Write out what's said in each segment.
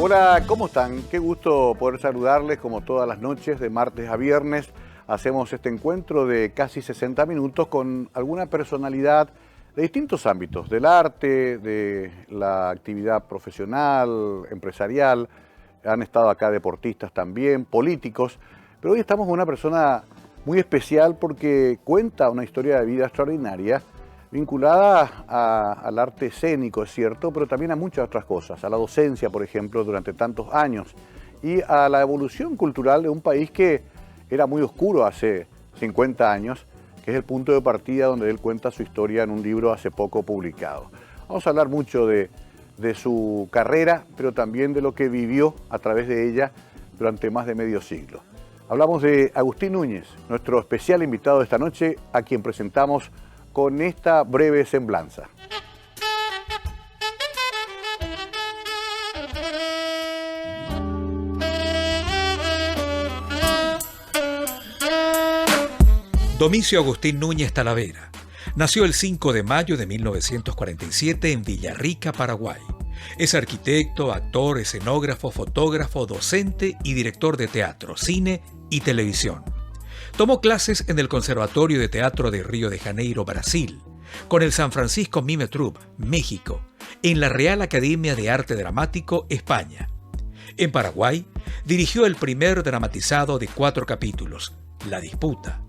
Hola, ¿cómo están? Qué gusto poder saludarles como todas las noches, de martes a viernes. Hacemos este encuentro de casi 60 minutos con alguna personalidad de distintos ámbitos, del arte, de la actividad profesional, empresarial. Han estado acá deportistas también, políticos. Pero hoy estamos con una persona muy especial porque cuenta una historia de vida extraordinaria, vinculada al arte escénico, es cierto, pero también a muchas otras cosas, a la docencia, por ejemplo, durante tantos años, y a la evolución cultural de un país que era muy oscuro hace 50 años, que es el punto de partida donde él cuenta su historia en un libro hace poco publicado. Vamos a hablar mucho de su carrera, pero también de lo que vivió a través de ella durante más de medio siglo. Hablamos de Agustín Núñez, nuestro especial invitado de esta noche, a quien presentamos con esta breve semblanza. Domicio Agustín Núñez Talavera nació el 5 de mayo de 1947 en Villarrica, Paraguay. Es arquitecto, actor, escenógrafo, fotógrafo, docente y director de teatro, cine y televisión. Tomó clases en el Conservatorio de Teatro de Río de Janeiro, Brasil, con el San Francisco Mime Troupe, México, en la Real Academia de Arte Dramático, España. En Paraguay, dirigió el primer dramatizado de 4 capítulos, La Disputa,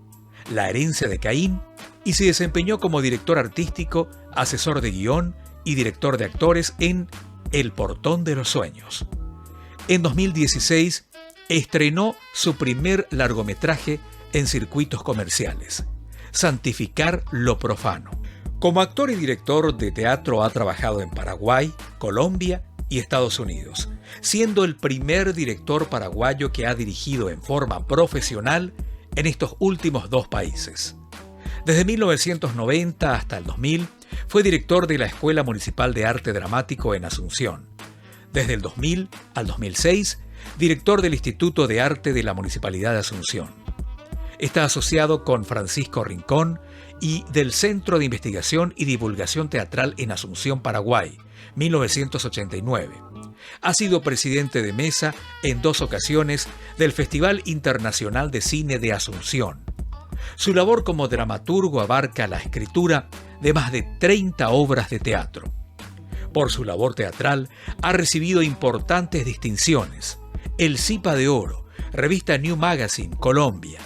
La Herencia de Caín, y se desempeñó como director artístico, asesor de guión y director de actores en El Portón de los Sueños. En 2016, estrenó su primer largometraje en circuitos comerciales, Santificar lo profano. Como actor y director de teatro ha trabajado en Paraguay, Colombia y Estados Unidos, siendo el primer director paraguayo que ha dirigido en forma profesional en estos últimos 2 países. Desde 1990 hasta el 2000 fue director de la Escuela Municipal de Arte Dramático en Asunción. Desde el 2000 al 2006, director del Instituto de Arte de la Municipalidad de Asunción. Está asociado con Francisco Rincón y del Centro de Investigación y Divulgación Teatral en Asunción, Paraguay, 1989. Ha sido presidente de mesa en 2 ocasiones del Festival Internacional de Cine de Asunción. Su labor como dramaturgo abarca la escritura de más de 30 obras de teatro. Por su labor teatral ha recibido importantes distinciones: el Zipa de Oro, revista New Magazine, Colombia.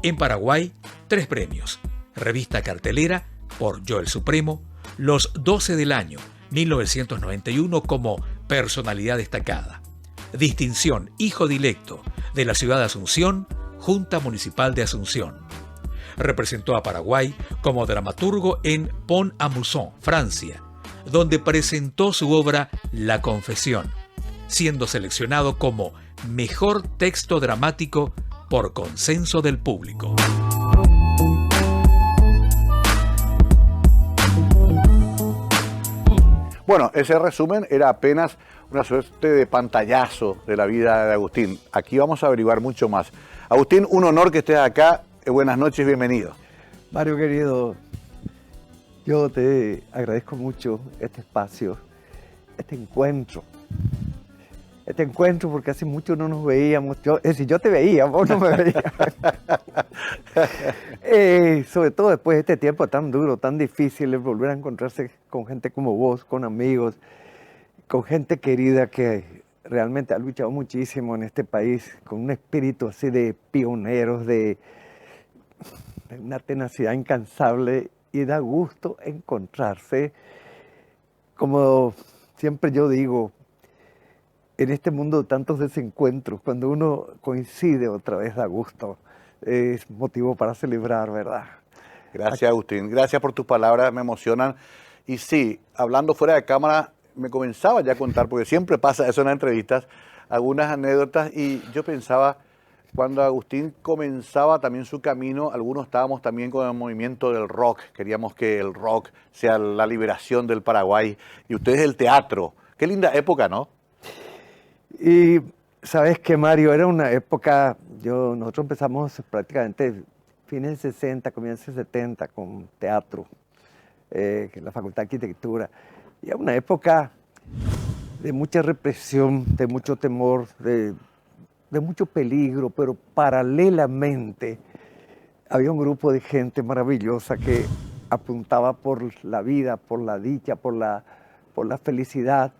En Paraguay, 3 premios: Revista Cartelera por Yo el Supremo, los 12 del año 1991 como personalidad destacada, distinción Hijo Dilecto de la ciudad de Asunción, Junta Municipal de Asunción. Representó a Paraguay como dramaturgo en Pont-à-Mousson, Francia, donde presentó su obra La Confesión, siendo seleccionado como mejor texto dramático por consenso del público. Bueno, ese resumen era apenas una suerte de pantallazo de la vida de Agustín. Aquí vamos a averiguar mucho más. Agustín, un honor que estés acá. Buenas noches, bienvenido. Mario querido, yo te agradezco mucho este espacio, este encuentro porque hace mucho no nos veíamos. Yo te veía, vos no me veías. Sobre todo después de este tiempo tan duro, tan difícil, es volver a encontrarse con gente como vos, con amigos, con gente querida que realmente ha luchado muchísimo en este país, con un espíritu así de pioneros, de una tenacidad incansable, y da gusto encontrarse, como siempre yo digo, en este mundo de tantos desencuentros, cuando uno coincide otra vez da gusto, es motivo para celebrar, ¿verdad? Gracias, Agustín. Gracias por tus palabras, me emocionan. Y sí, hablando fuera de cámara, me comenzaba ya a contar, porque siempre pasa eso en las entrevistas, algunas anécdotas, y yo pensaba, cuando Agustín comenzaba también su camino, algunos estábamos también con el movimiento del rock, queríamos que el rock sea la liberación del Paraguay, y ustedes el teatro. Qué linda época, ¿no? Y sabes que, Mario, era una época, nosotros empezamos prácticamente fines de 60, comienzos de 70 con teatro, en la Facultad de Arquitectura. Y era una época de mucha represión, de mucho temor, de mucho peligro, pero paralelamente había un grupo de gente maravillosa que apuntaba por la vida, por la dicha, por la felicidad.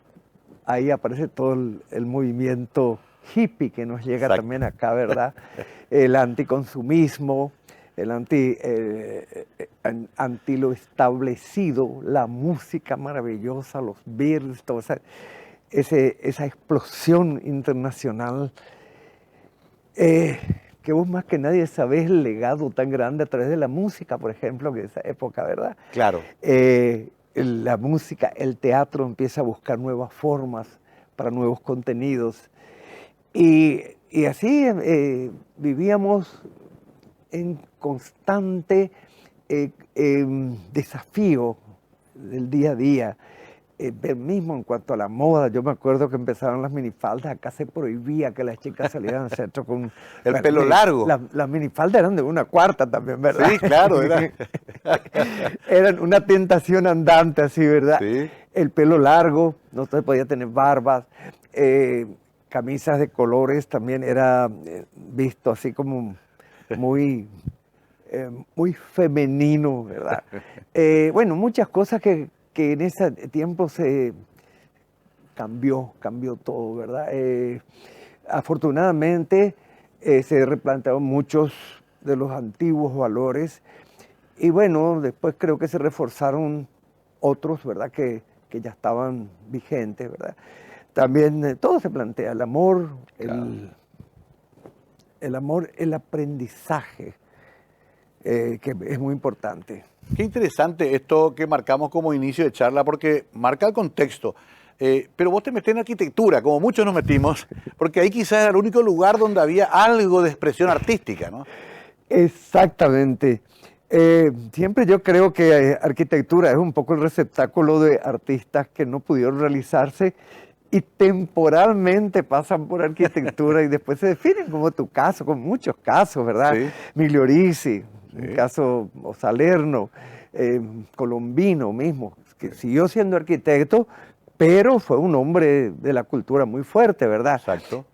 Ahí aparece todo el movimiento hippie que nos llega también acá, ¿verdad? El anticonsumismo, el anti lo establecido, la música maravillosa, los Beatles, toda esa explosión internacional. Que vos más que nadie sabés el legado tan grande a través de la música, por ejemplo, que de esa época, ¿verdad? Claro. La música, el teatro empieza a buscar nuevas formas para nuevos contenidos. Y así vivíamos en constante desafío del día a día. Mismo en cuanto a la moda, yo me acuerdo que empezaron las minifaldas, acá se prohibía que las chicas salieran al centro con... El pelo largo. Las minifaldas eran de 1/4 también, ¿verdad? Sí, claro, ¿verdad? Eran una tentación andante así, ¿verdad? Sí. El pelo largo, no se podía tener barbas, camisas de colores también era visto así como muy femenino, ¿verdad? Bueno, muchas cosas que en ese tiempo se cambió todo, ¿verdad? Afortunadamente se replantearon muchos de los antiguos valores y bueno, después creo que se reforzaron otros, ¿verdad? Que ya estaban vigentes, ¿verdad? También todo se plantea, el amor, claro. el amor, el aprendizaje, que es muy importante. Qué interesante esto que marcamos como inicio de charla, porque marca el contexto. Pero vos te metés en arquitectura, como muchos nos metimos, porque ahí quizás era el único lugar donde había algo de expresión artística, ¿no? Exactamente. Siempre yo creo que arquitectura es un poco el receptáculo de artistas que no pudieron realizarse y temporalmente pasan por arquitectura y después se definen, como tu caso, como muchos casos, ¿verdad? Sí. Migliorisi. Un caso Salerno, Colombino mismo, que siguió siendo arquitecto, pero fue un hombre de la cultura muy fuerte, ¿verdad? Exacto.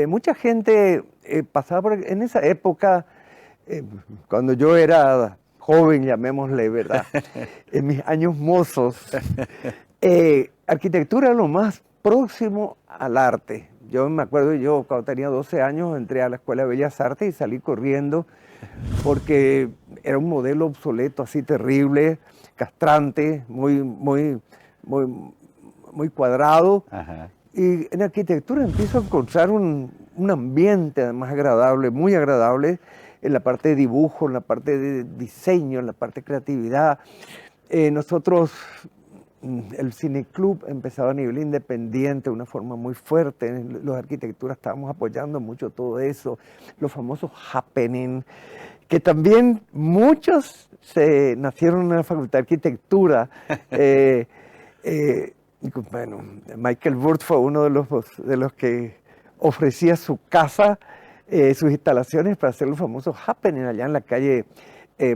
Mucha gente pasaba por en esa época, cuando yo era joven, llamémosle, ¿verdad? En mis años mozos, arquitectura era lo más próximo al arte. Yo me acuerdo, yo cuando tenía 12 años entré a la Escuela de Bellas Artes y salí corriendo porque era un modelo obsoleto, así terrible, castrante, muy cuadrado. Ajá. Y en arquitectura empiezo a encontrar un ambiente además agradable, muy agradable, en la parte de dibujo, en la parte de diseño, en la parte de creatividad. Nosotros, el cineclub empezaba a nivel independiente de una forma muy fuerte. En los arquitecturas estábamos apoyando mucho todo eso. Los famosos happening, que también muchos nacieron en la Facultad de Arquitectura. Bueno, Michael Burt fue uno de los que ofrecía su casa, sus instalaciones para hacer los famosos happening allá en la calle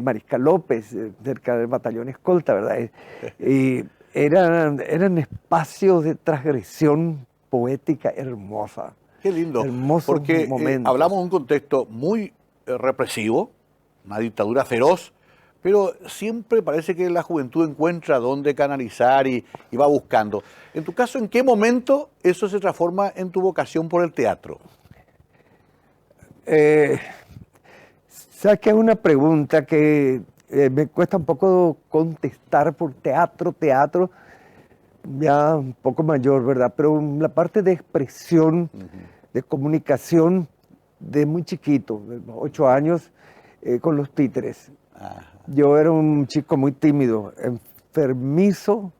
Mariscal López, cerca del batallón escolta, ¿verdad? Y eran espacios de transgresión poética hermosa. Qué lindo. Hermosos porque momentos. Hablamos de un contexto muy represivo, una dictadura feroz, pero siempre parece que la juventud encuentra dónde canalizar y va buscando. En tu caso, ¿en qué momento eso se transforma en tu vocación por el teatro? Sabes que es una pregunta que me cuesta un poco contestar por teatro, ya un poco mayor, ¿verdad? Pero la parte de expresión, de comunicación, de muy chiquito, de 8 años, con los títeres. Ajá. Yo era un chico muy tímido, enfermizo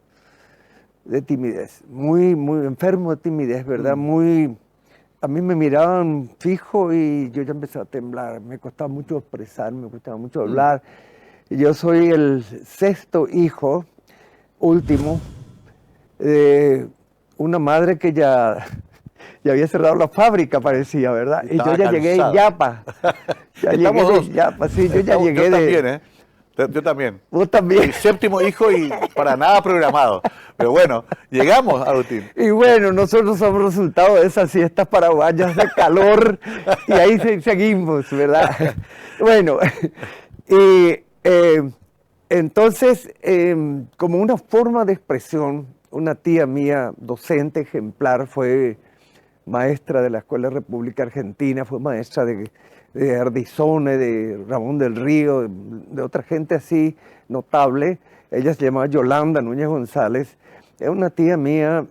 de timidez, muy enfermo de timidez, ¿verdad? A mí me miraban fijo y yo ya empezaba a temblar, me costaba mucho expresar, me costaba mucho hablar. Yo soy el 6º hijo, último, de una madre que ya había cerrado la fábrica, parecía, ¿verdad? Y yo ya llegué en Yapa. Estamos dos. Yapa, sí, yo ya llegué yo también, Yo también. Vos también. Mi séptimo hijo y para nada programado. Pero bueno, llegamos, Agustín. Y bueno, nosotros somos resultado de esas siestas paraguayas de calor y ahí seguimos, ¿verdad? Bueno, y entonces, como una forma de expresión, una tía mía, docente ejemplar, fue maestra de la Escuela República Argentina, fue maestra de Ardizone, de Ramón del Río, de otra gente así notable. Ella se llamaba Yolanda Núñez González. Es una tía mía,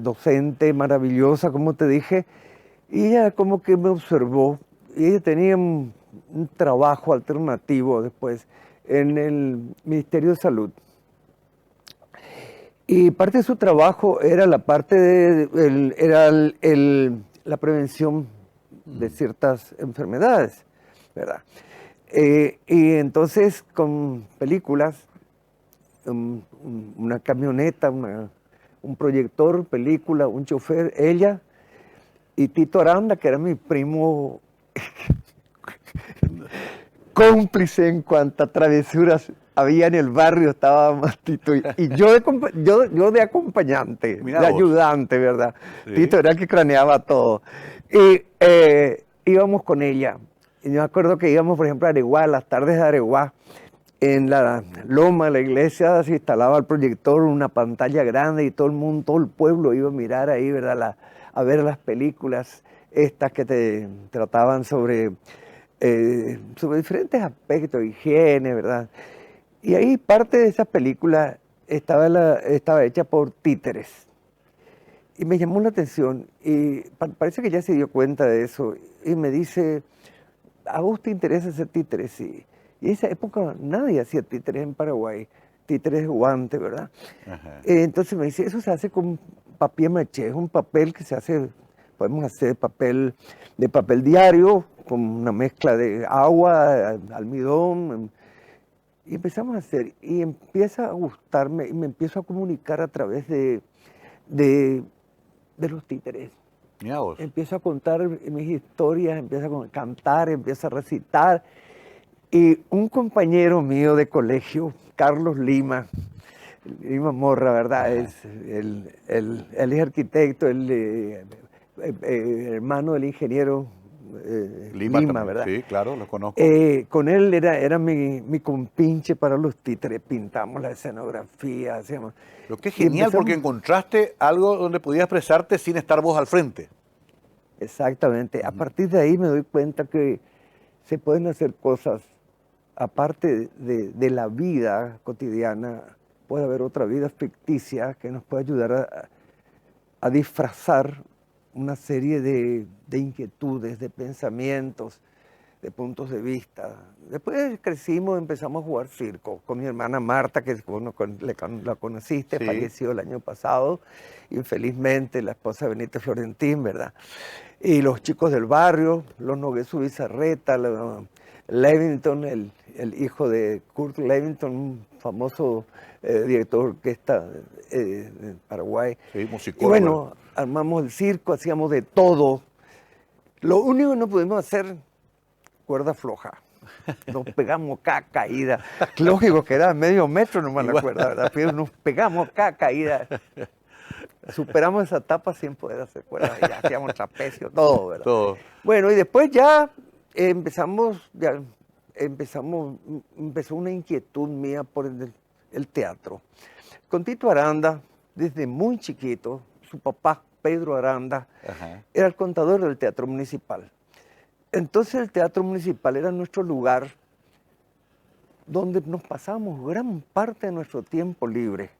docente, maravillosa, como te dije, y ella como que me observó, y ella tenía un trabajo alternativo después en el Ministerio de Salud. Y parte de su trabajo era la parte de la prevención de ciertas enfermedades, ¿verdad? Y entonces con películas, una camioneta, un proyector, película, un chofer, ella y Tito Aranda, que era mi primo cómplice en cuantas travesuras había en el barrio, estaba más Tito. Y yo de acompañante, Mirá de vos. ayudante, ¿verdad? Sí. Tito era el que craneaba todo. Y íbamos con ella. Y yo me acuerdo que íbamos, por ejemplo, a Areguá, las tardes de Areguá, en la loma de la iglesia se instalaba el proyector, una pantalla grande y todo el mundo, todo el pueblo iba a mirar ahí, ¿verdad? A ver las películas estas que te trataban sobre diferentes aspectos, higiene, ¿verdad? Y ahí parte de esa película estaba hecha por títeres. Y me llamó la atención y parece que ya se dio cuenta de eso. Y me dice, ¿a vos te interesa hacer títeres? Sí. Y en esa época nadie hacía títeres en Paraguay, títeres de guante, ¿verdad? Entonces me dice, eso se hace con papier maché, es un papel que se hace, podemos hacer de papel diario, con una mezcla de agua, almidón, y empezamos a hacer, y empieza a gustarme, y me empiezo a comunicar a través de los títeres. Mirá vos. Empiezo a contar mis historias, empiezo a cantar, empiezo a recitar. Y un compañero mío de colegio, Carlos Lima Morra, ¿verdad? Él es arquitecto, hermano del ingeniero Lima, ¿verdad? Sí, claro, lo conozco. Con él era mi compinche para los títeres, pintamos la escenografía, hacíamos... Lo que es genial porque encontraste algo donde podías expresarte sin estar vos al frente. Exactamente. A partir de ahí me doy cuenta que se pueden hacer cosas, aparte de la vida cotidiana, puede haber otra vida ficticia que nos puede ayudar a disfrazar una serie de inquietudes, de pensamientos, de puntos de vista. Después crecimos, empezamos a jugar circo con mi hermana Marta, que la conociste, Sí. Falleció el año pasado, infelizmente, la esposa de Benito Florentín, ¿verdad? Y los chicos del barrio, los Nogueso Bizarreta, Levington, el hijo de Kurt Levington, un famoso director de orquesta de Paraguay. Sí, Y musicólogo. bueno, armamos el circo, hacíamos de todo. Lo único que no pudimos hacer, cuerda floja. Nos pegamos cada caída. Lógico que era medio metro nomás la cuerda, ¿verdad? Pero nos pegamos cada caída. Superamos esa etapa sin poder hacer cuerda. Ya hacíamos trapecio, todo, ¿verdad? Todo. Bueno, y después ya empezó una inquietud mía por el teatro. Con Tito Aranda, desde muy chiquito, su papá, Pedro Aranda, era el contador del Teatro Municipal. Entonces el Teatro Municipal era nuestro lugar donde nos pasamos gran parte de nuestro tiempo libre.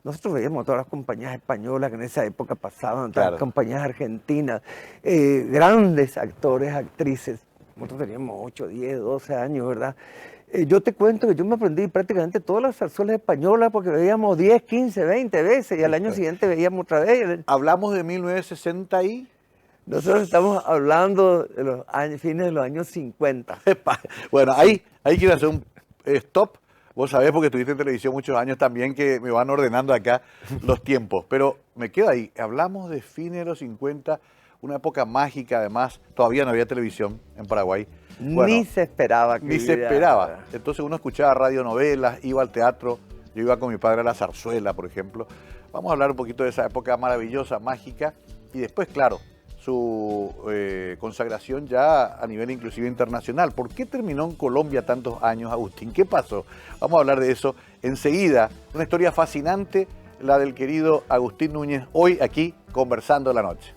Nosotros veíamos todas las compañías españolas que en esa época pasaban, todas las compañías argentinas, grandes actores, actrices. Nosotros teníamos 8, 10, 12 años, ¿verdad? Yo te cuento que yo me aprendí prácticamente todas las zarzuelas españolas porque veíamos 10, 15, 20 veces y al año siguiente veíamos otra vez. Hablamos de 1960 y... Nosotros estamos hablando de los años, fines de los años 50. Bueno, ahí quiero hacer un stop. Vos sabés, porque estuviste en televisión muchos años también, que me van ordenando acá los tiempos. Pero me quedo ahí. Hablamos de fines de los 50, una época mágica además. Todavía no había televisión en Paraguay. Bueno, ni se esperaba. Ni se esperaba. Entonces uno escuchaba radionovelas, iba al teatro, yo iba con mi padre a la zarzuela, por ejemplo. Vamos a hablar un poquito de esa época maravillosa, mágica, y después, claro, su consagración ya a nivel inclusive internacional. ¿Por qué terminó en Colombia tantos años, Agustín? ¿Qué pasó? Vamos a hablar de eso enseguida. Una historia fascinante, la del querido Agustín Núñez, hoy aquí conversando la noche.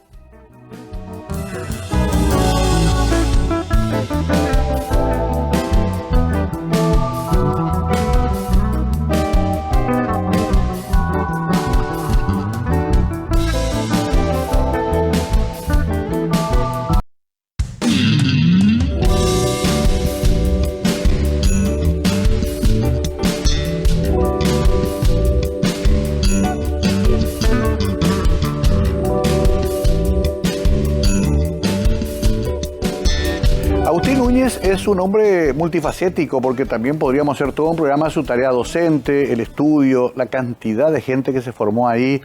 Agustín Núñez es un hombre multifacético porque también podríamos hacer todo un programa de su tarea docente, el estudio, la cantidad de gente que se formó ahí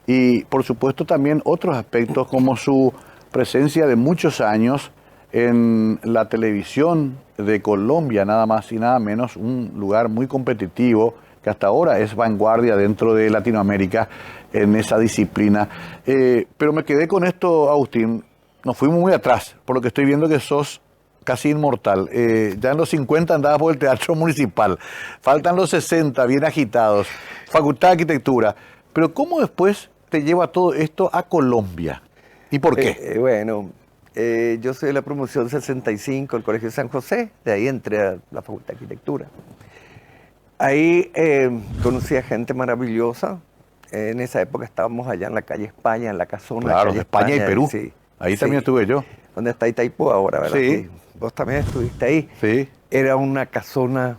y por supuesto también otros aspectos como su presencia de muchos años en la televisión de Colombia, nada más y nada menos, un lugar muy competitivo que hasta ahora es vanguardia dentro de Latinoamérica en esa disciplina. Pero me quedé con esto, Agustín, nos fuimos muy atrás, por lo que estoy viendo que sos casi inmortal. Ya en los 50 andabas por el Teatro Municipal. Faltan los 60, bien agitados. Facultad de Arquitectura. Pero ¿cómo después te lleva todo esto a Colombia? ¿Y por qué? Yo soy de la promoción 65 del Colegio San José. De ahí entré a la Facultad de Arquitectura. Ahí conocí a gente maravillosa. En esa época estábamos allá en la calle España, en la casona. Claro, de España y Perú. Sí. Ahí también estuve yo. ¿Dónde está Itaipú ahora, verdad? Sí. Vos también estuviste ahí. Sí. Era una casona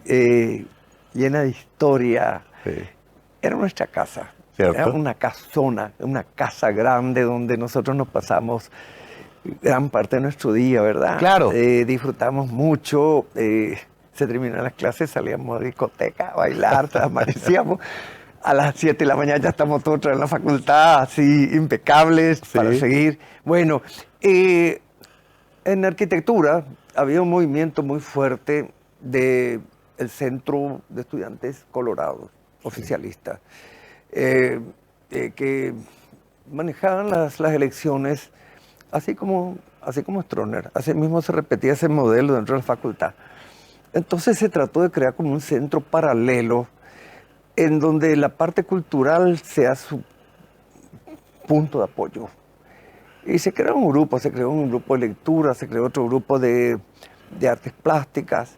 llena de historia. Sí. Era nuestra casa. ¿Cierto? Era una casona, una casa grande donde nosotros nos pasamos gran parte de nuestro día, ¿verdad? Claro. Disfrutamos mucho. Se terminaban las clases, salíamos a discoteca, a bailar, amanecíamos. A las 7 de la mañana ya estamos todos en la facultad, así impecables, para seguir. Bueno, en arquitectura había un movimiento muy fuerte del Centro de Estudiantes Colorados, oficialistas, que manejaban las elecciones así como Stroessner. Así mismo se repetía ese modelo dentro de la facultad. Entonces se trató de crear como un centro paralelo en donde la parte cultural sea su punto de apoyo. Y se creó un grupo de lectura, se creó otro grupo de artes plásticas.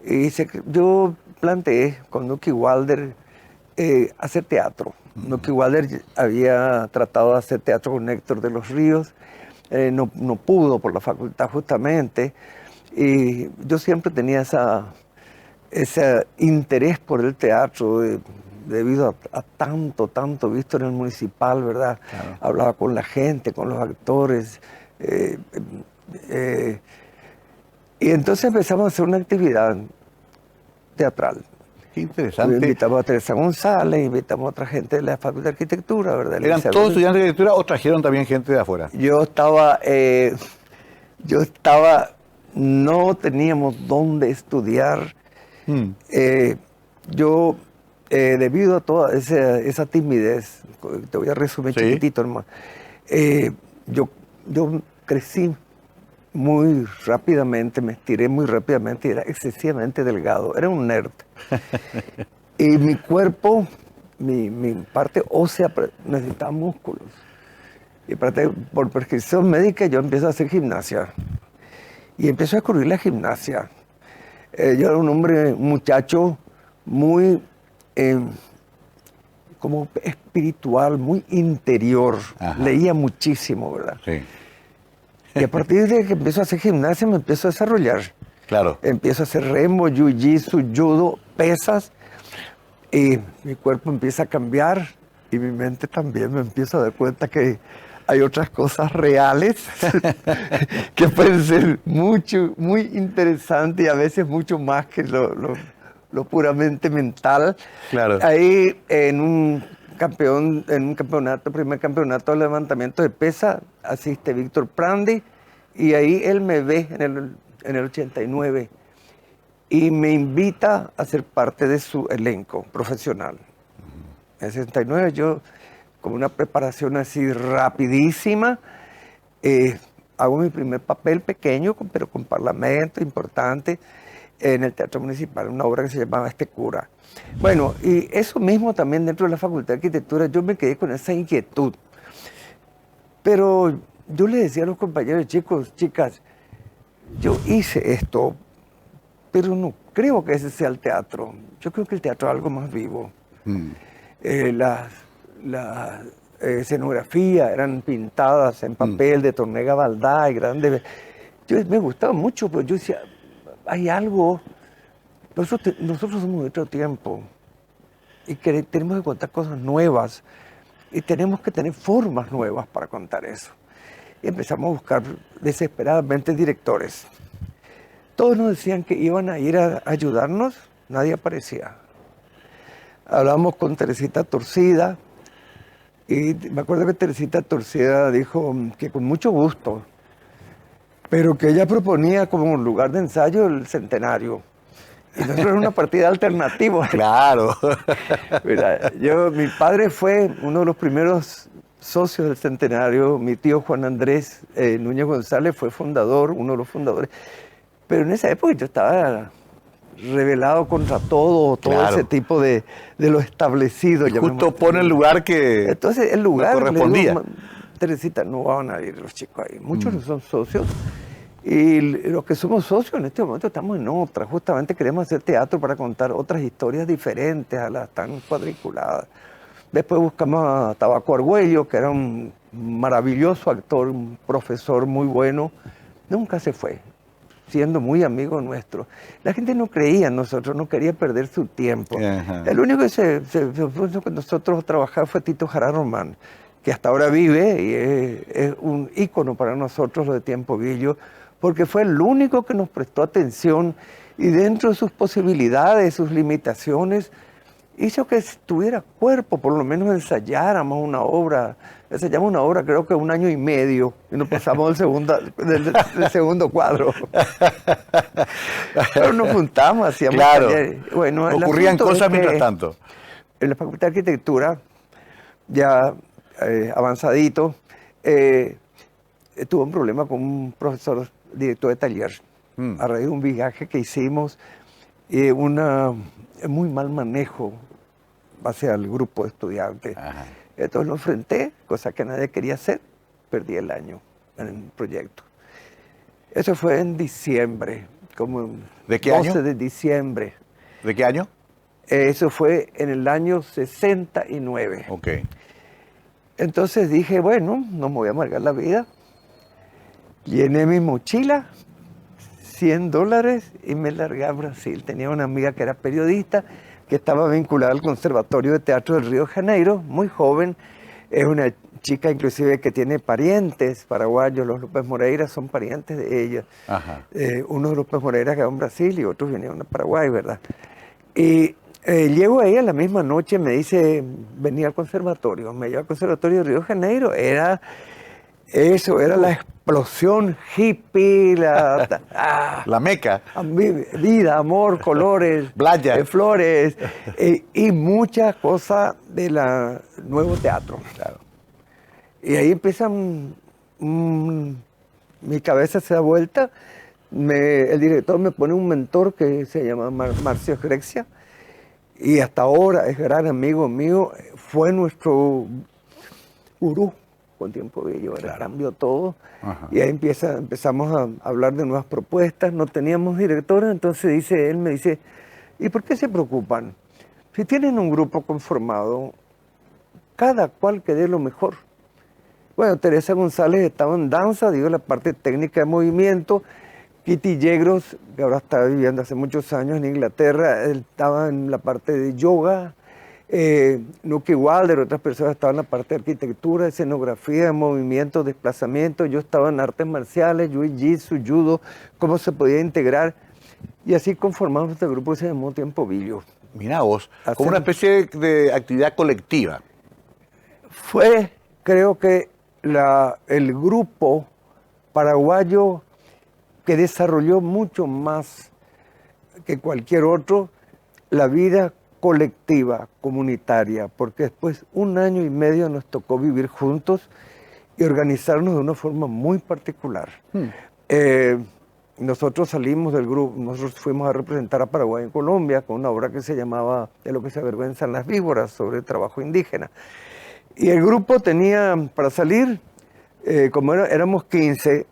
Y yo planteé con Nucky Wilder hacer teatro. Nucky Wilder había tratado de hacer teatro con Héctor de los Ríos, no pudo por la facultad justamente. Y yo siempre tenía ese interés por el teatro debido a tanto visto en el municipal, ¿verdad? Claro. Hablaba con la gente, con los actores. Y entonces empezamos a hacer una actividad teatral. Qué interesante. Invitamos a Teresa González, invitamos a otra gente de la Facultad de Arquitectura, ¿verdad? ¿Eran todos estudiantes de arquitectura o trajeron también gente de afuera? No teníamos dónde estudiar. Debido a toda esa timidez, te voy a resumir chiquitito, hermano. Yo crecí muy rápidamente, me estiré muy rápidamente y era excesivamente delgado. Era un nerd. Y mi cuerpo, mi parte ósea necesitaba músculos. Y por prescripción médica yo empiezo a hacer gimnasia. Y empiezo a descubrir la gimnasia. Yo era un muchacho muy como espiritual, muy interior. Ajá. Leía muchísimo, ¿verdad? Sí. Y a partir de que empiezo a hacer gimnasia me empiezo a desarrollar. Claro. Empiezo a hacer remo, jiu-jitsu, judo, pesas. Y mi cuerpo empieza a cambiar y mi mente también. Me empiezo a dar cuenta que hay otras cosas reales que pueden ser muy interesantes y a veces mucho más que lo puramente mental. Claro. Ahí en un campeonato, primer campeonato de levantamiento de pesa, asiste Víctor Prandi Y ahí él me ve en el 89 y me invita a ser parte de su elenco profesional. En el 69 yo, con una preparación así rapidísima, hago mi primer papel pequeño, pero con parlamento importante, en el Teatro Municipal, una obra que se llamaba Este Cura. Bueno, y eso mismo también dentro de la Facultad de Arquitectura, yo me quedé con esa inquietud. Pero yo le decía a los compañeros, chicos, chicas, yo hice esto, pero no creo que ese sea el teatro. Yo creo que el teatro es algo más vivo. La escenografía eran pintadas en papel de Tornega Valdá y grandes. Me gustaba mucho, pero yo decía, hay algo. Nosotros somos de otro tiempo y tenemos que contar cosas nuevas y tenemos que tener formas nuevas para contar eso. Y empezamos a buscar desesperadamente directores. Todos nos decían que iban a ir a ayudarnos, nadie aparecía. Hablamos con Teresita Torcida y me acuerdo que Teresita Torcida dijo que con mucho gusto, pero que ella proponía como lugar de ensayo el Centenario. Y nosotros era una partida alternativa. Claro. Mira, mi padre fue uno de los primeros socios del Centenario. Mi tío Juan Andrés Núñez González fue fundador, uno de los fundadores. Pero en esa época yo estaba rebelado contra todo claro. Ese tipo de lo establecido. Y justo pone el lugar que entonces, el lugar correspondía. Digo, Teresita, no van a ir los chicos ahí. Muchos no son socios. Y los que somos socios en este momento estamos en otra. Justamente queremos hacer teatro para contar otras historias diferentes a las tan cuadriculadas. Después buscamos a Tabaco Argüello, que era un maravilloso actor, un profesor muy bueno. Nunca se fue, siendo muy amigo nuestro. La gente no creía en nosotros, no quería perder su tiempo. El único que se puso con nosotros a trabajar fue Tito Jara Román, que hasta ahora vive y es un ícono para nosotros, lo de Tiempo Billo, porque fue el único que nos prestó atención y dentro de sus posibilidades, sus limitaciones, hizo que tuviera cuerpo, por lo menos ensayáramos una obra. Ensayamos una obra creo que 1 año y medio y nos pasamos del segundo cuadro. Pero nos juntamos, hacíamos claro. Bueno, ocurrían cosas mientras tanto. En la Facultad de Arquitectura, ya avanzadito, tuve un problema con un profesor director de taller a raíz de un viaje que hicimos, muy mal manejo hacia el grupo de estudiantes. Ajá. Entonces lo enfrenté, cosa que nadie quería hacer, perdí el año en el proyecto. Eso fue en diciembre, como ¿De qué 12 año? de diciembre. ¿De qué año? Eso fue en el año 69. Ok. Entonces dije, bueno, no me voy a amargar la vida. Llené mi mochila, $100 y me largué a Brasil. Tenía una amiga que era periodista, que estaba vinculada al Conservatorio de Teatro del Río de Janeiro, muy joven. Es una chica inclusive que tiene parientes paraguayos, los López Moreira son parientes de ella. Uno de los López Moreira quedó en Brasil y otros vinieron a Paraguay, ¿verdad? Y llego a ella la misma noche, me dice, venía al conservatorio. Me lleva al Conservatorio de Río de Janeiro, era la explosión hippie, la meca. Vida, amor, colores, flores y muchas cosas de la nuevo teatro. Claro. Y ahí empieza, mi cabeza se da vuelta, el director me pone un mentor que se llama Marcio Grexia y hasta ahora es gran amigo mío, fue nuestro gurú. Con Tiempo Billo, claro. Cambió todo. Ajá. Y ahí empezamos a hablar de nuevas propuestas, no teníamos directora, entonces él me dice, ¿y por qué se preocupan? Si tienen un grupo conformado, cada cual que dé lo mejor. Bueno, Teresa González estaba en danza, digo, la parte técnica de movimiento. Kitty Yegros, que ahora está viviendo hace muchos años en Inglaterra, él estaba en la parte de yoga. Nuki Wilder, otras personas estaban en la parte de arquitectura, escenografía, movimiento, desplazamiento. Yo estaba en artes marciales, jiu-jitsu, judo, cómo se podía integrar. Y así conformamos este grupo que se llamó Tiempo Billo. Mirá vos, como una especie de actividad colectiva. Fue, creo que el grupo paraguayo que desarrolló mucho más que cualquier otro la vida colectiva, comunitaria, porque después 1 año y medio nos tocó vivir juntos y organizarnos de una forma muy particular. Nosotros salimos del grupo, nosotros fuimos a representar a Paraguay en Colombia con una obra que se llamaba De lo que se avergüenzan las víboras, sobre el trabajo indígena. Y el grupo tenía, para salir, como éramos 15,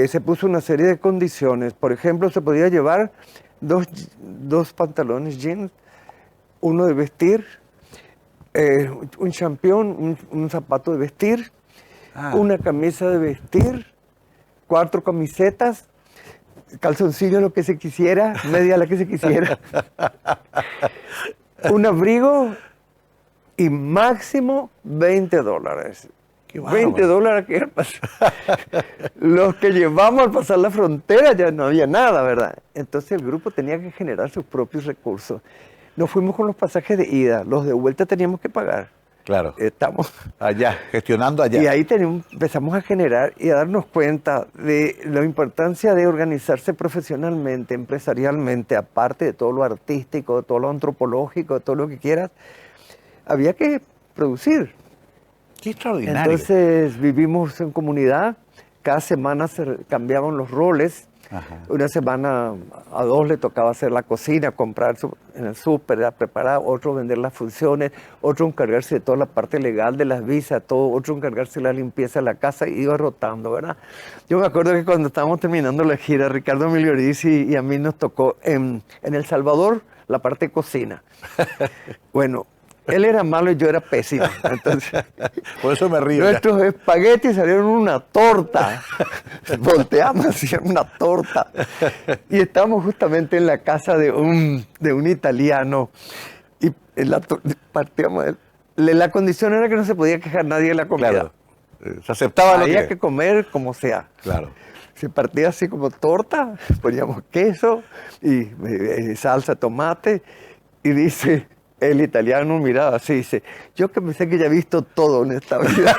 se puso una serie de condiciones. Por ejemplo, se podía llevar dos pantalones jeans, uno de vestir, un champión, un zapato de vestir, una camisa de vestir, 4 camisetas, calzoncillos lo que se quisiera, media la que se quisiera, un abrigo y máximo $20. $20 que era pasar. Los que llevamos al pasar la frontera ya no había nada, ¿verdad? Entonces el grupo tenía que generar sus propios recursos. Nos fuimos con los pasajes de ida, los de vuelta teníamos que pagar. Claro. Estamos allá, gestionando allá. Y ahí empezamos a generar y a darnos cuenta de la importancia de organizarse profesionalmente, empresarialmente, aparte de todo lo artístico, de todo lo antropológico, de todo lo que quieras. Había que producir. Qué extraordinario. Entonces vivimos en comunidad, cada semana se cambiaban los roles. Ajá. Una semana a 2 le tocaba hacer la cocina, comprar en el súper, preparar, otro vender las funciones, otro encargarse de toda la parte legal de las visas, otro encargarse de la limpieza de la casa, y iba rotando, ¿verdad? Yo me acuerdo que cuando estábamos terminando la gira, Ricardo Migliorisi y a mí nos tocó en El Salvador la parte de cocina. Bueno, él era malo y yo era pésimo. Entonces, por eso me río. Nuestros espaguetis salieron una torta. Volteamos, hacían una torta. Y estábamos justamente en la casa de un italiano. Y partíamos. La condición era que no se podía quejar nadie de la comida. Claro. Se aceptaba lo Había que comer como sea. Claro. Se partía así como torta, poníamos queso y salsa, tomate. Y dice... El italiano miraba así, dice, yo que pensé que ya he visto todo en esta vida.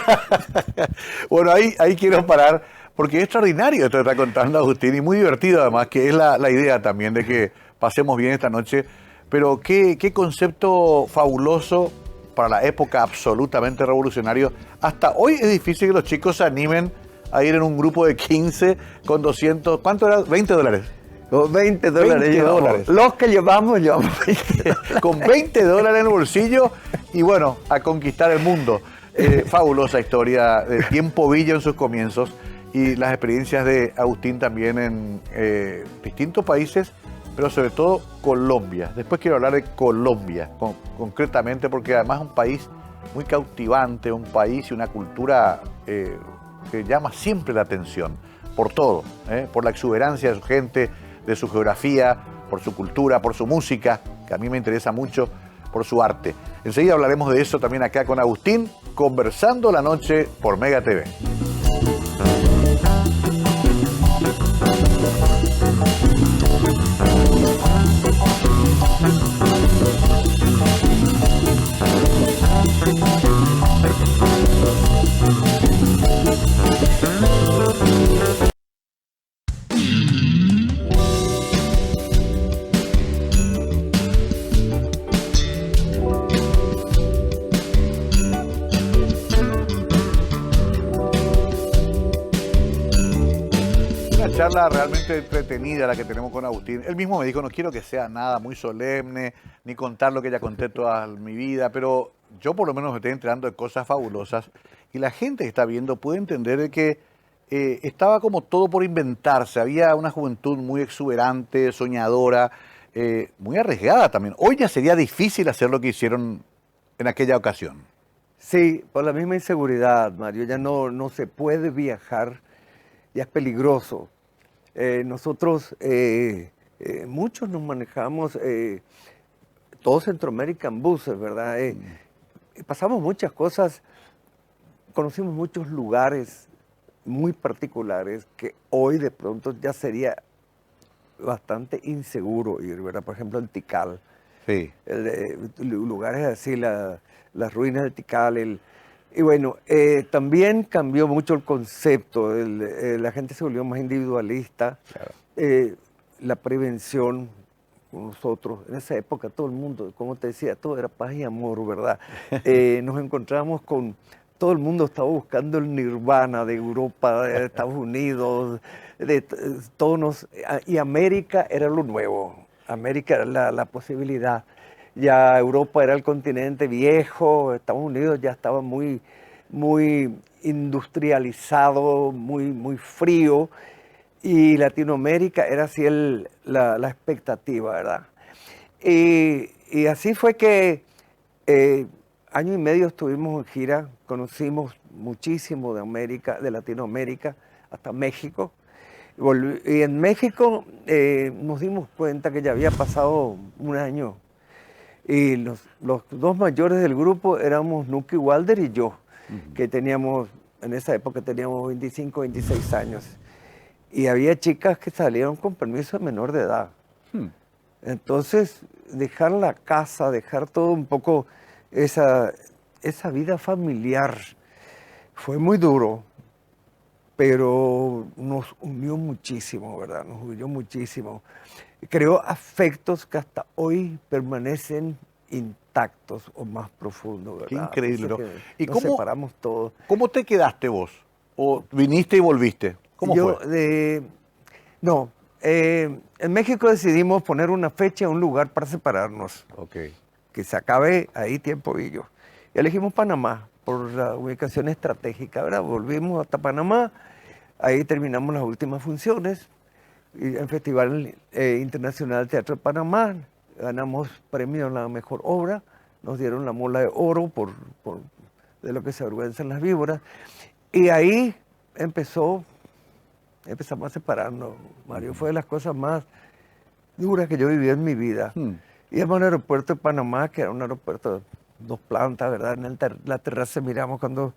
Bueno, ahí quiero parar, porque es extraordinario esto que está contando Agustín, y muy divertido además, que es la idea también de que pasemos bien esta noche. Pero qué concepto fabuloso para la época, absolutamente revolucionario. Hasta hoy es difícil que los chicos se animen a ir en un grupo de 15 con 200, ¿cuánto era? $20. $20. $20. Los que llevamos 20. Con $20 en el bolsillo y bueno, a conquistar el mundo. Fabulosa historia de Tiempo Villa en sus comienzos y las experiencias de Agustín también en distintos países, pero sobre todo Colombia. Después quiero hablar de Colombia, concretamente, porque además es un país muy cautivante, un país y una cultura que llama siempre la atención, por todo, por la exuberancia de su gente, de su geografía, por su cultura, por su música, que a mí me interesa mucho, por su arte. Enseguida hablaremos de eso también acá con Agustín, conversando la noche por Mega TV. Charla realmente entretenida la que tenemos con Agustín. Él mismo me dijo, no quiero que sea nada muy solemne, ni contar lo que ya conté toda mi vida, pero yo por lo menos me estoy enterando de cosas fabulosas y la gente que está viendo puede entender de que estaba como todo por inventarse. Había una juventud muy exuberante, soñadora, muy arriesgada también. Hoy ya sería difícil hacer lo que hicieron en aquella ocasión. Sí, por la misma inseguridad, Mario. Ya no se puede viajar, ya es peligroso. Nosotros, muchos nos manejamos, todo Centroamérica en buses, ¿verdad? Pasamos muchas cosas, conocimos muchos lugares muy particulares que hoy de pronto ya sería bastante inseguro ir, ¿verdad? Por ejemplo, el Tikal. Sí. Lugares así, las ruinas del Tikal, Y bueno, también cambió mucho el concepto, la gente se volvió más individualista, Claro. la prevención con nosotros, en esa época todo el mundo, como te decía, todo era paz y amor, ¿verdad? Nos encontramos con, todo el mundo estaba buscando el nirvana de Europa, de Estados Unidos, y América era lo nuevo, América era la posibilidad. Ya Europa era el continente viejo, Estados Unidos ya estaba muy, muy industrializado, muy, muy frío, y Latinoamérica era así la expectativa, ¿verdad? Y así fue que año y medio estuvimos en gira, conocimos muchísimo de América, de Latinoamérica, hasta México. Y en México nos dimos cuenta que ya había pasado un año. Y los dos mayores del grupo éramos Nuki Walder y yo, que teníamos, en esa época teníamos 25, 26 años. Y había chicas que salieron con permiso de menor de edad. Entonces, dejar la casa, dejar todo un poco esa vida familiar, fue muy duro, pero nos unió muchísimo, ¿verdad? Nos unió muchísimo. Creó afectos que hasta hoy permanecen intactos o más profundos, ¿verdad? Qué increíble, ¿no? ¿Y nos separamos todos. ¿Cómo te quedaste vos? ¿O viniste y volviste? ¿Cómo fue? En México decidimos poner una fecha, un lugar para separarnos. Okay. Que se acabe ahí tiempo y yo. Y elegimos Panamá por la ubicación estratégica, ¿verdad? Volvimos hasta Panamá, ahí terminamos las últimas funciones. Y el Festival Internacional Teatro de Panamá, ganamos premio a la mejor obra, nos dieron la Mola de Oro de lo que se avergüenzan las víboras. Y ahí empezamos a separarnos, Mario. Fue de las cosas más duras que yo viví en mi vida. Íbamos al aeropuerto de Panamá, que era un aeropuerto de 2 plantas, ¿verdad? En la terraza miramos cuando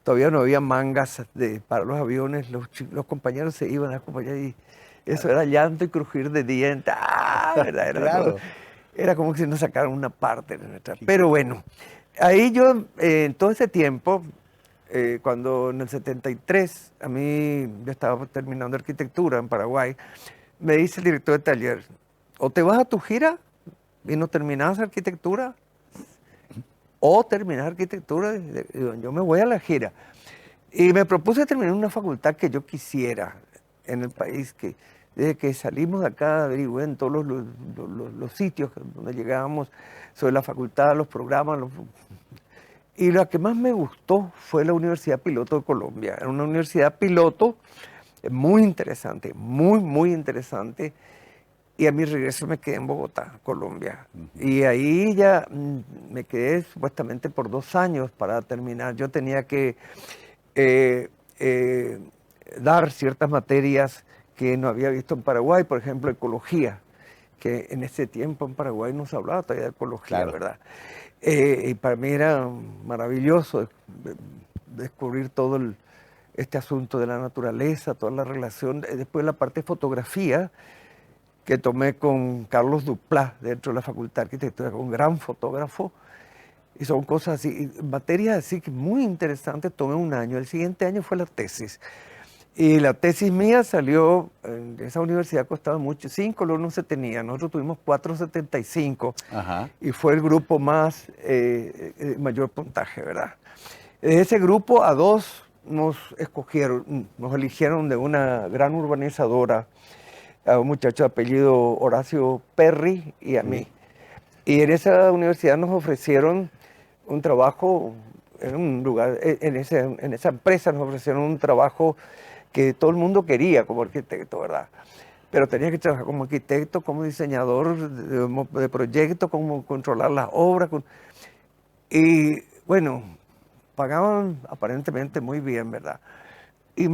todavía no había mangas para los aviones, los compañeros se iban a acompañar y eso era llanto y crujir de dientes. ¿Verdad? Claro. Era como si nos sacaran una parte de nuestra. Pero bueno, ahí yo, en todo ese tiempo, cuando en el 73, yo estaba terminando arquitectura en Paraguay, me dice el director de taller, o te vas a tu gira y no terminas arquitectura, o terminas arquitectura, yo me voy a la gira. Y me propuse terminar una facultad que yo quisiera en el país, que desde que salimos de acá averigüé en todos los sitios donde llegábamos sobre la facultad, los programas. Y lo que más me gustó fue la Universidad Piloto de Colombia. Era una universidad piloto muy interesante, muy, muy interesante. Y a mi regreso me quedé en Bogotá, Colombia. Y ahí ya me quedé supuestamente por 2 años para terminar. Yo tenía que dar ciertas materias que no había visto en Paraguay, por ejemplo, ecología, que en ese tiempo en Paraguay no se hablaba todavía de ecología, claro. ¿Verdad? Y para mí era maravilloso descubrir todo este asunto de la naturaleza, toda la relación. Después la parte de fotografía, que tomé con Carlos Duplá dentro de la Facultad de Arquitectura, un gran fotógrafo, y son cosas así, materias así que muy interesantes, tomé 1 año. El siguiente año fue la tesis. Y la tesis mía salió, en esa universidad costaba mucho, 5 no se tenía, nosotros tuvimos 4.75 y fue el grupo más, mayor puntaje, ¿verdad? De ese grupo a 2 nos eligieron de una gran urbanizadora, a un muchacho de apellido Horacio Perry y a mí. Y en esa universidad nos ofrecieron un trabajo, en un lugar, en esa empresa nos ofrecieron un trabajo que todo el mundo quería como arquitecto, ¿verdad? Pero tenía que trabajar como arquitecto, como diseñador de proyectos, como controlar las obras. Y bueno, pagaban aparentemente muy bien, ¿verdad? Y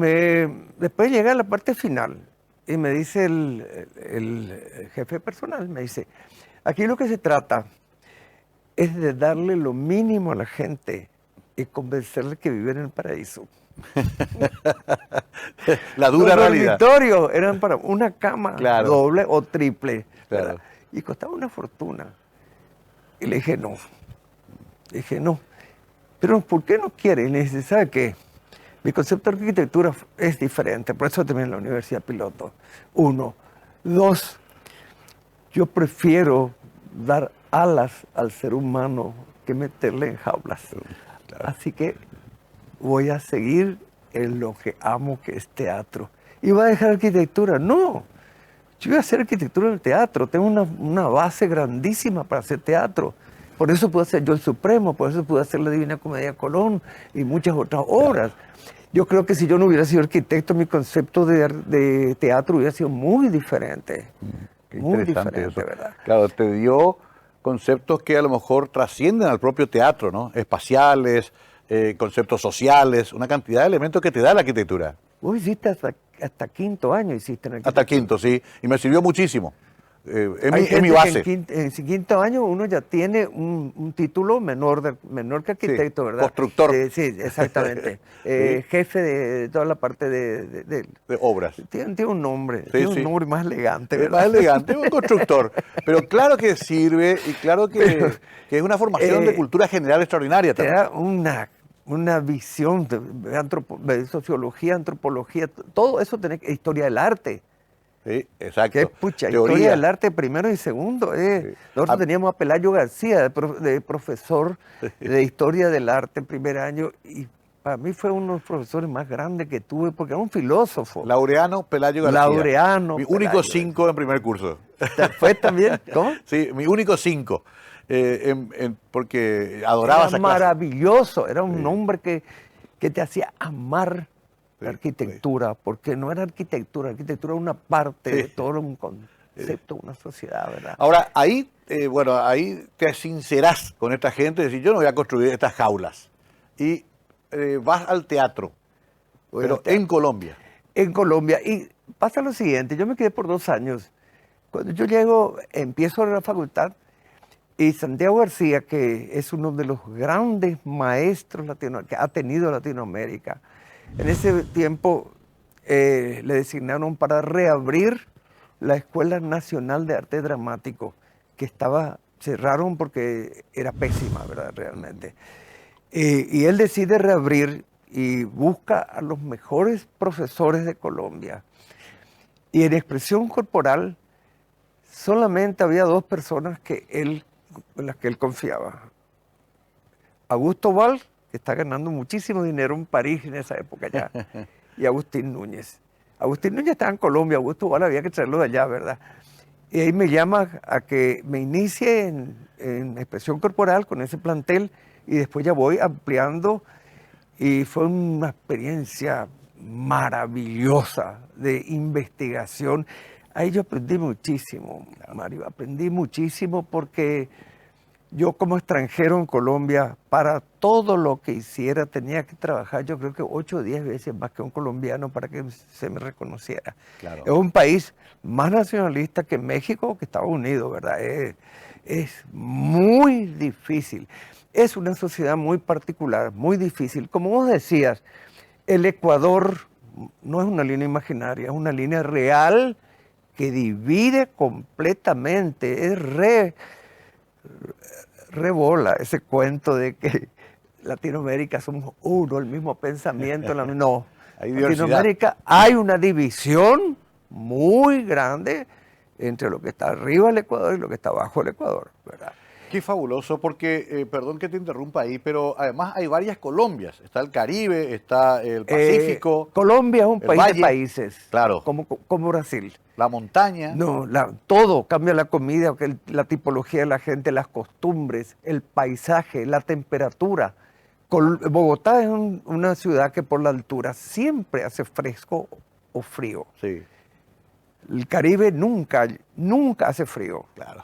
después llega la parte final y me dice el jefe personal, me dice, aquí lo que se trata es de darle lo mínimo a la gente y convencerle que vive en el paraíso. La dura realidad. Los dormitorios eran para una cama, claro, doble o triple, claro, y costaba una fortuna. Y le dije no. Pero Pero ¿por qué no quiere? Y le dice, ¿sabe qué? Mi concepto de arquitectura es diferente, por eso también en la Universidad Piloto. 1. 2. Yo prefiero dar alas al ser humano que meterle en jaulas. Claro. Así que voy a seguir en lo que amo, que es teatro. ¿Y va a dejar arquitectura? No. Yo voy a hacer arquitectura en el teatro. Tengo una base grandísima para hacer teatro. Por eso pude hacer Yo el Supremo, por eso pude hacer La Divina Comedia de Colón y muchas otras obras. Yo creo que si yo no hubiera sido arquitecto, mi concepto de teatro hubiera sido muy diferente. Qué muy interesante diferente, eso. ¿verdad? Claro, te dio conceptos que a lo mejor trascienden al propio teatro, ¿no? Espaciales, conceptos sociales, una cantidad de elementos que te da la arquitectura. Vos hiciste hasta quinto año, hiciste en arquitectura. Hasta quinto, sí, y me sirvió muchísimo. Hay Es mi base. en quinto año uno ya tiene un título menor que arquitecto, Sí, ¿verdad? constructor. Sí, exactamente. Sí. Jefe de toda la parte de obras. Tiene un nombre, Sí, tiene sí. un nombre más elegante, Es ¿verdad? más elegante, un constructor. Pero claro que sirve y claro que es una formación de cultura general extraordinaria Te también. da una visión de sociología, antropología, todo eso tiene historia del arte. Sí, exacto. Que pucha, Teoría. historia del arte primero y segundo. Sí. Nosotros teníamos a Pelayo García de profesor de historia del arte en primer año y para mí fue uno de los profesores más grandes que tuve porque era un filósofo. Laureano Pelayo García. Laureano. Mi único 5 en primer curso. ¿Fue también? ¿Cómo? Sí, mi único 5. Porque adoraba Era esa clase. maravilloso, era un Sí. hombre que te hacía amar la Sí, arquitectura, porque no era arquitectura era una parte Sí. de todo un concepto, una sociedad, ¿verdad? Ahora, ahí, ahí te sincerás con esta gente, decir, yo no voy a construir estas jaulas. Y vas al teatro, Voy pero al teatro. en Colombia. En Colombia. Y pasa lo siguiente, yo me quedé por 2 años. Cuando yo llego, empiezo a la facultad y Santiago García, que es uno de los grandes maestros que ha tenido Latinoamérica, en ese tiempo le designaron para reabrir la Escuela Nacional de Arte Dramático, que cerraron porque era pésima, ¿verdad? Realmente. Y él decide reabrir y busca a los mejores profesores de Colombia. Y en expresión corporal solamente había 2 personas en las que él confiaba. Augusto Val, que está ganando muchísimo dinero en París en esa época ya, y Agustín Núñez. Agustín Núñez estaba en Colombia, Augusto Val había que traerlo de allá, ¿verdad? Y ahí me llama a que me inicie en expresión corporal con ese plantel y después ya voy ampliando y fue una experiencia maravillosa de investigación. Ahí yo aprendí muchísimo, Mario, aprendí muchísimo porque yo como extranjero en Colombia, para todo lo que hiciera tenía que trabajar yo creo que 8 o 10 veces más que un colombiano para que se me reconociera. Claro. Es un país más nacionalista que México o que Estados Unidos, ¿verdad? Es muy difícil. Es una sociedad muy particular, muy difícil. Como vos decías, el Ecuador no es una línea imaginaria, es una línea real que divide completamente. Es rebola ese cuento de que Latinoamérica somos uno, el mismo pensamiento. No, Hay en diversidad. Latinoamérica hay una división muy grande entre lo que está arriba del Ecuador y lo que está abajo del Ecuador, ¿verdad? Qué fabuloso, porque, perdón que te interrumpa ahí, pero además hay varias Colombias. Está el Caribe, está el Pacífico. Colombia es un el país Valle, de países, claro. como Brasil. La montaña. No, todo cambia, la comida, la tipología de la gente, las costumbres, el paisaje, la temperatura. Bogotá es una ciudad que por la altura siempre hace fresco o frío. Sí, El Caribe nunca hace frío. claro.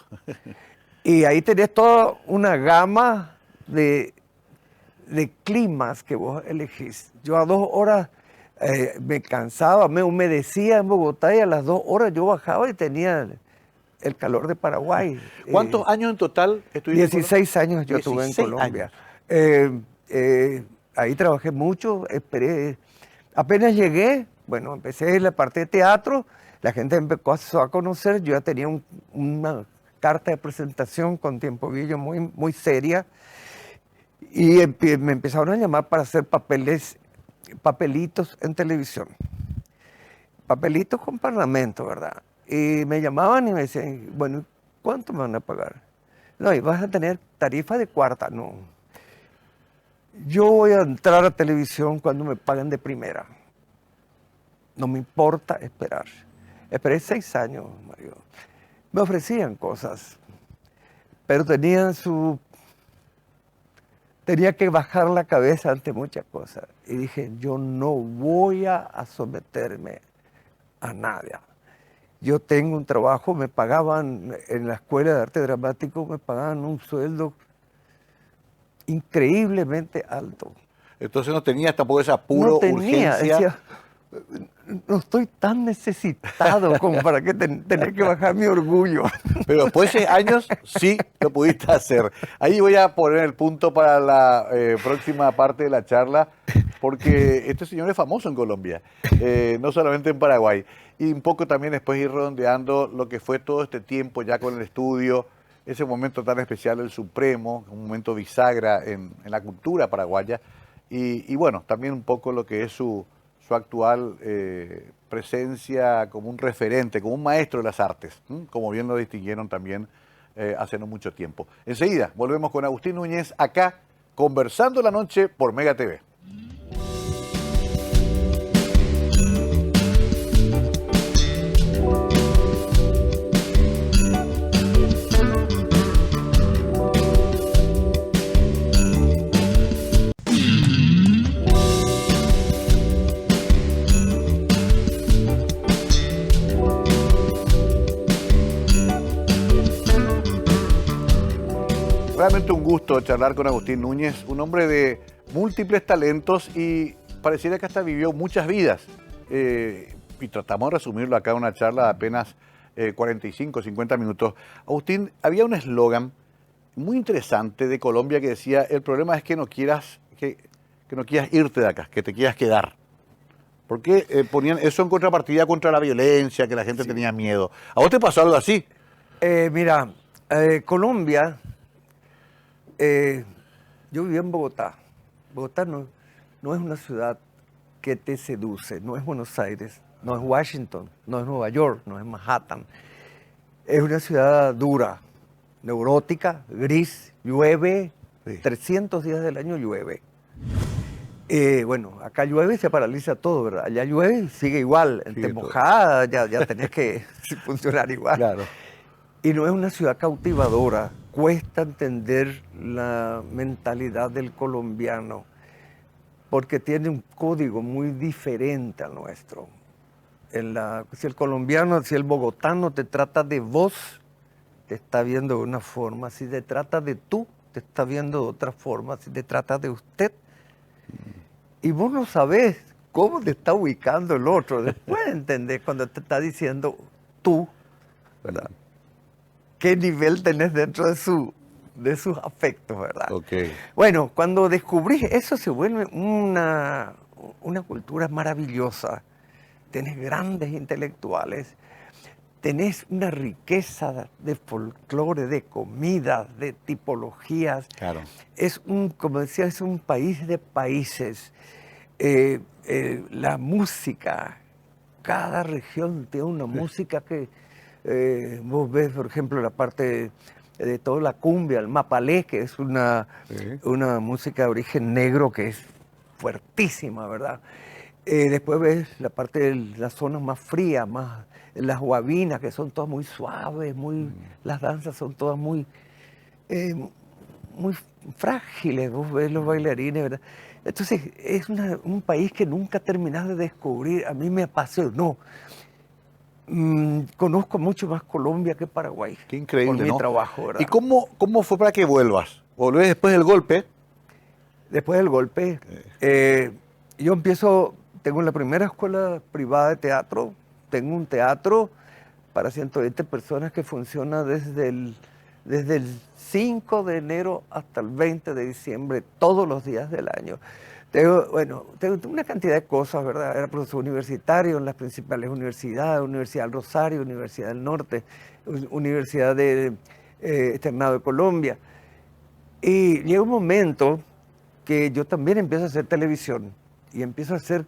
Y ahí tenés toda una gama de climas que vos elegís. Yo a 2 horas me cansaba, me humedecía en Bogotá y a las 2 horas yo bajaba y tenía el calor de Paraguay. ¿Cuántos años en total estuviste 16 años yo tuve en 16 Colombia. años. Ahí trabajé mucho, esperé. Apenas llegué, bueno, empecé en la parte de teatro, la gente empezó a conocer, yo ya tenía una carta de presentación con Tiempo Billo muy, muy seria. Y me empezaron a llamar para hacer papelitos en televisión. Papelitos con parlamento, ¿verdad? Y me llamaban y me decían, bueno, ¿cuánto me van a pagar? No, y vas a tener tarifa de cuarta. No. Yo voy a entrar a televisión cuando me paguen de primera. No me importa esperar. Esperé 6 años, Mario. Me ofrecían cosas, pero tenía que bajar la cabeza ante muchas cosas. Y dije, yo no voy a someterme a nada. Yo tengo un trabajo, me pagaban en la Escuela de Arte Dramático, me pagaban un sueldo increíblemente alto. Entonces no tenía tampoco esa apuro, urgencia. Decía, no estoy tan necesitado como para que tener que bajar mi orgullo. Pero después de 6 años sí lo pudiste hacer. Ahí voy a poner el punto para la próxima parte de la charla, porque este señor es famoso en Colombia, no solamente en Paraguay. Y un poco también después ir redondeando lo que fue todo este tiempo ya con el estudio, ese momento tan especial del Supremo, un momento bisagra en la cultura paraguaya. Y bueno, también un poco lo que es su actual presencia como un referente, como un maestro de las artes, como bien lo distinguieron también hace no mucho tiempo. Enseguida volvemos con Agustín Núñez acá, conversando la noche por Mega TV. Realmente un gusto charlar con Agustín Núñez, un hombre de múltiples talentos y pareciera que hasta vivió muchas vidas. Y tratamos de resumirlo acá en una charla de apenas 45, 50 minutos. Agustín, había un eslogan muy interesante de Colombia que decía, el problema es que no quieras irte de acá, que te quieras quedar. Porque ponían eso en contrapartida contra la violencia, que la gente tenía miedo. ¿A vos te pasó algo así? Mira, Colombia... yo viví en Bogotá. Bogotá no es una ciudad que te seduce, no es Buenos Aires, no es Washington, no es Nueva York, no es Manhattan. Es una ciudad dura, neurótica, gris, llueve, 300 días del año llueve. Bueno, acá llueve y se paraliza todo, ¿verdad? Allá llueve y sigue igual, te mojada, ya tenés que funcionar igual. Claro. Y no es una ciudad cautivadora. Cuesta entender la mentalidad del colombiano porque tiene un código muy diferente al nuestro. Si el colombiano, si el bogotano te trata de vos, te está viendo de una forma. Si te trata de tú, te está viendo de otra forma. Si te trata de usted, y vos no sabés cómo te está ubicando el otro. Después entendés cuando te está diciendo tú, ¿verdad? ¿Qué nivel tenés dentro de sus afectos, verdad? Okay. Bueno, cuando descubrís eso se vuelve una cultura maravillosa. Tenés grandes intelectuales, tenés una riqueza de folclore, de comidas, de tipologías. Claro. Como decía, es un país de países. La música, cada región tiene una música que... vos ves, por ejemplo, la parte de toda la cumbia, el mapalé, que es una música de origen negro que es fuertísima, ¿verdad? Después ves la parte de las zonas más frías, más las guabinas, que son todas muy suaves, las danzas son todas muy frágiles, vos ves los bailarines, ¿verdad? Entonces, es un país que nunca terminás de descubrir. A mí me apasionó. Conozco mucho más Colombia que Paraguay. Qué increíble, por mi ¿no? trabajo, ¿verdad? ¿Y cómo fue para que vuelvas? ¿Volvés después del golpe? Después del golpe, yo tengo la primera escuela privada de teatro, tengo un teatro para 120 personas que funciona desde el 5 de enero hasta el 20 de diciembre, todos los días del año. Tengo una cantidad de cosas, ¿verdad? Era profesor universitario en las principales universidades, Universidad del Rosario, Universidad del Norte, Universidad de Externado de Colombia. Y llega un momento que yo también empiezo a hacer televisión y empiezo a hacer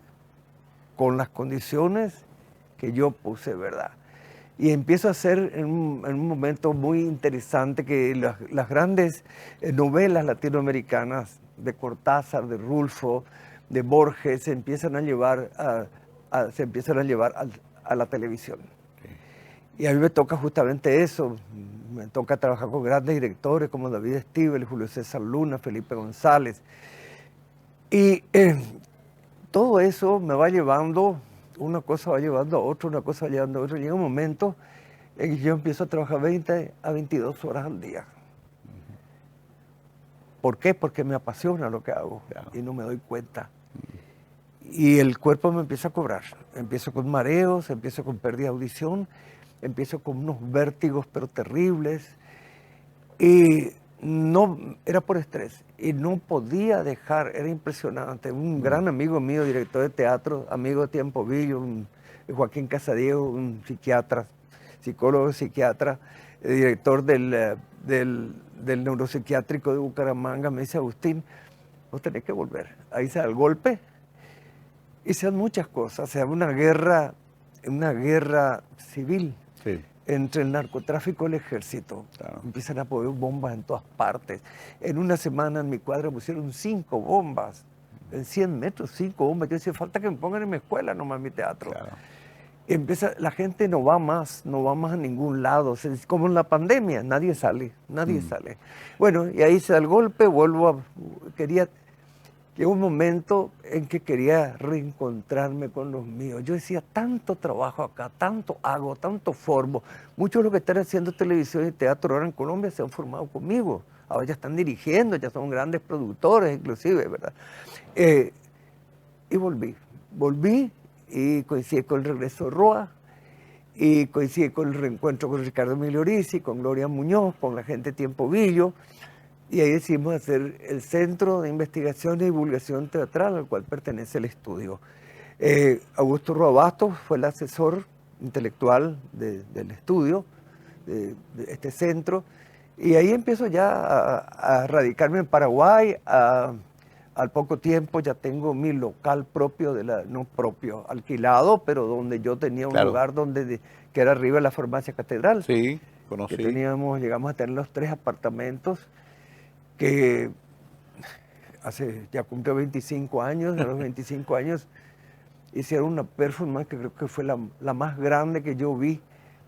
con las condiciones que yo puse, ¿verdad? Y empiezo a hacer en un momento muy interesante que las grandes novelas latinoamericanas de Cortázar, de Rulfo, de Borges se empiezan a llevar a la televisión. Y a mí me toca justamente eso, me toca trabajar con grandes directores como David Stivel, Julio César Luna, Felipe González. Y todo eso me va llevando, una cosa va llevando a otra, una cosa va llevando a otra. Llega un momento en que yo empiezo a trabajar 20 a 22 horas al día. ¿Por qué? Porque me apasiona lo que hago y no me doy cuenta. Y el cuerpo me empieza a cobrar. Empiezo con mareos, empiezo con pérdida de audición, empiezo con unos vértigos pero terribles. Y no, era por estrés. Y no podía dejar, era impresionante. Un gran amigo mío, director de teatro, amigo de Tiempo Villo, Joaquín Casadiego, un psiquiatra, psicólogo psiquiatra, director del neuropsiquiátrico de Bucaramanga, me dice: Agustín, vos tenés que volver. Ahí se da el golpe y se dan muchas cosas. Se da una guerra civil entre el narcotráfico y el ejército. Claro. Empiezan a poner bombas en todas partes. En una semana en mi cuadra pusieron 5 bombas. En 100 metros, 5 bombas. Yo decía, falta que me pongan en mi escuela nomás mi teatro. Claro. La gente no va más a ningún lado. Como en la pandemia, nadie sale. Bueno, y ahí se da el golpe, llegó un momento en que quería reencontrarme con los míos. Yo decía, tanto trabajo acá, tanto hago, tanto formo. Muchos de los que están haciendo televisión y teatro ahora en Colombia se han formado conmigo. Ahora ya están dirigiendo, ya son grandes productores inclusive, ¿verdad? Y volví y coincidí con el regreso de Roa, y coincidí con el reencuentro con Ricardo Migliorisi, con Gloria Muñoz, con la gente de Tiempo Villo, y ahí decidimos hacer el Centro de Investigación y Divulgación Teatral, al cual pertenece el estudio. Augusto Roa Bastos fue el asesor intelectual del estudio, de este centro, y ahí empiezo ya a radicarme en Paraguay. Al poco tiempo ya tengo mi local propio, no propio, alquilado, pero donde yo tenía un lugar que era arriba de la Farmacia Catedral. Sí, conocí. Que llegamos a tener los 3 apartamentos que ya cumplió 25 años, a los 25 años hicieron una performance que creo que fue la más grande que yo vi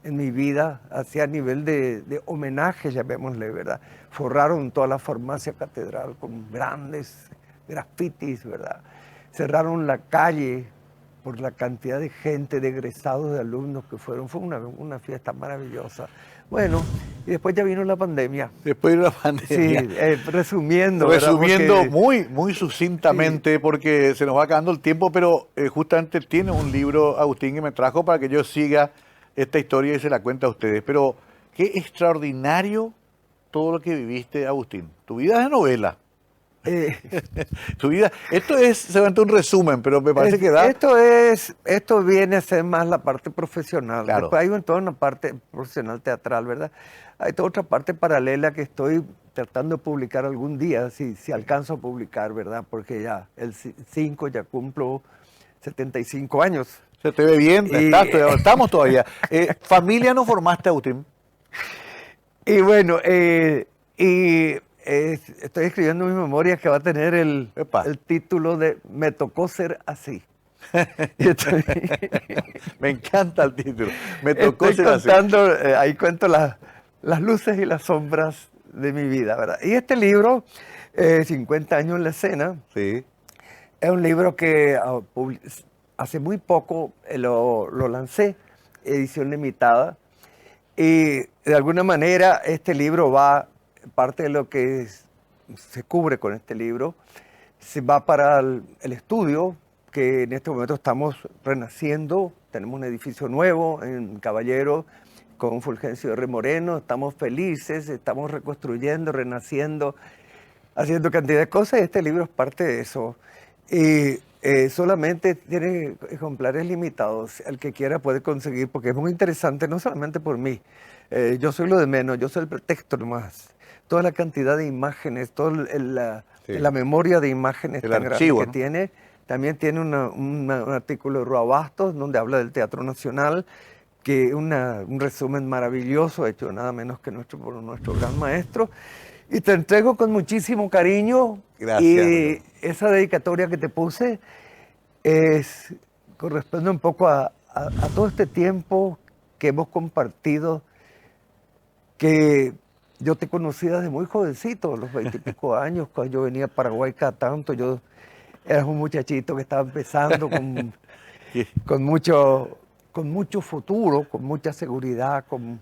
en mi vida, hacia a nivel de homenaje, llamémosle, ¿verdad? Forraron toda la Farmacia Catedral con grandes grafitis, ¿verdad? Cerraron la calle por la cantidad de gente, de egresados, de alumnos que fueron. Fue una fiesta maravillosa. Bueno, y después ya vino la pandemia. Sí, resumiendo. Resumiendo muy sucintamente, sí, porque se nos va acabando el tiempo, pero justamente tiene un libro, Agustín, que me trajo para que yo siga esta historia y se la cuente a ustedes. Pero qué extraordinario todo lo que viviste, Agustín. Tu vida es de novela. Tu vida, esto es solamente un resumen, pero me parece que da... Esto viene a ser más la parte profesional. Claro. Después hay toda una parte profesional teatral, ¿verdad? Hay toda otra parte paralela que estoy tratando de publicar algún día, si alcanzo a publicar, ¿verdad? Porque ya el 5 ya cumplo 75 años. Se te ve bien, estamos todavía. ¿Familia no formaste, Agustín? Y bueno, estoy escribiendo mi memoria que va a tener el título de Me tocó ser así. Me encanta el título. Me tocó ser así. Ahí cuento las luces y las sombras de mi vida, ¿verdad? Y este libro, 50 años en la escena, sí, es un libro que hace muy poco lo lancé, edición limitada, y de alguna manera este libro parte de lo que se cubre con este libro, se va para el estudio, que en este momento estamos renaciendo. Tenemos un edificio nuevo en Caballero con Fulgencio R. Moreno, estamos felices, estamos reconstruyendo, renaciendo, haciendo cantidad de cosas, y este libro es parte de eso. Y solamente tiene ejemplares limitados. El que quiera puede conseguir, porque es muy interesante, no solamente por mí. Yo soy lo de menos, yo soy el pretexto nomás. toda la cantidad de imágenes, toda Sí. la memoria de imágenes El tan archivo, grande que ¿no? tiene. También tiene un artículo de Roa Bastos donde habla del Teatro Nacional, que un resumen maravilloso hecho nada menos que por nuestro gran maestro. Y te entrego con muchísimo cariño. Gracias. Y esa dedicatoria que te puse corresponde un poco a todo este tiempo que hemos compartido, que yo te conocí desde muy jovencito, a los 20 y pico años, cuando yo venía a Paraguay cada tanto. Yo era un muchachito que estaba empezando con mucho futuro, con mucha seguridad, con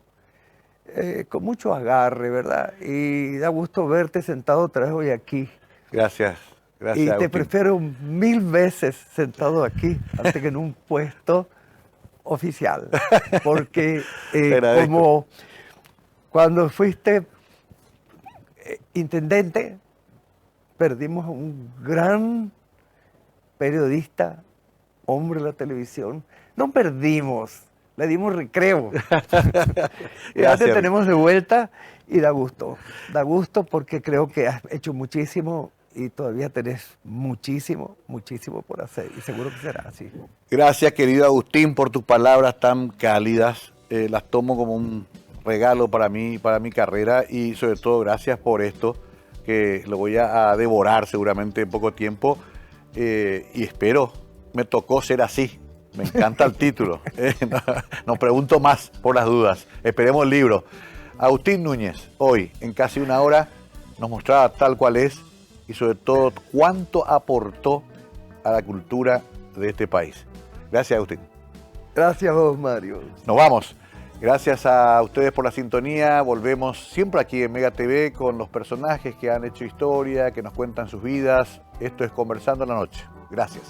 mucho agarre, ¿verdad? Y da gusto verte sentado otra vez hoy aquí. Gracias. Gracias, Y te Agustín. prefiero 1000 veces sentado aquí antes que en un puesto oficial. Porque Te agradezco. como cuando fuiste intendente, perdimos a un gran periodista, hombre de la televisión. No perdimos, le dimos recreo. Y ahora te Gracias. tenemos de vuelta y da gusto. Da gusto porque creo que has hecho muchísimo y todavía tenés muchísimo, muchísimo por hacer. Y seguro que será así. Gracias, querido Agustín, por tus palabras tan cálidas. Las tomo como un regalo para mí, para mi carrera, y sobre todo gracias por esto, que lo voy a devorar seguramente en poco tiempo, y espero, me tocó ser así. Me encanta el título. No pregunto más por las dudas. Esperemos el libro. Agustín Núñez, hoy, en casi una hora, nos mostraba tal cual es y sobre todo cuánto aportó a la cultura de este país. Gracias, Agustín. Gracias a vos, Mario. Nos vamos. Gracias a ustedes por la sintonía. Volvemos siempre aquí en Mega TV con los personajes que han hecho historia, que nos cuentan sus vidas. Esto es Conversando en la Noche. Gracias.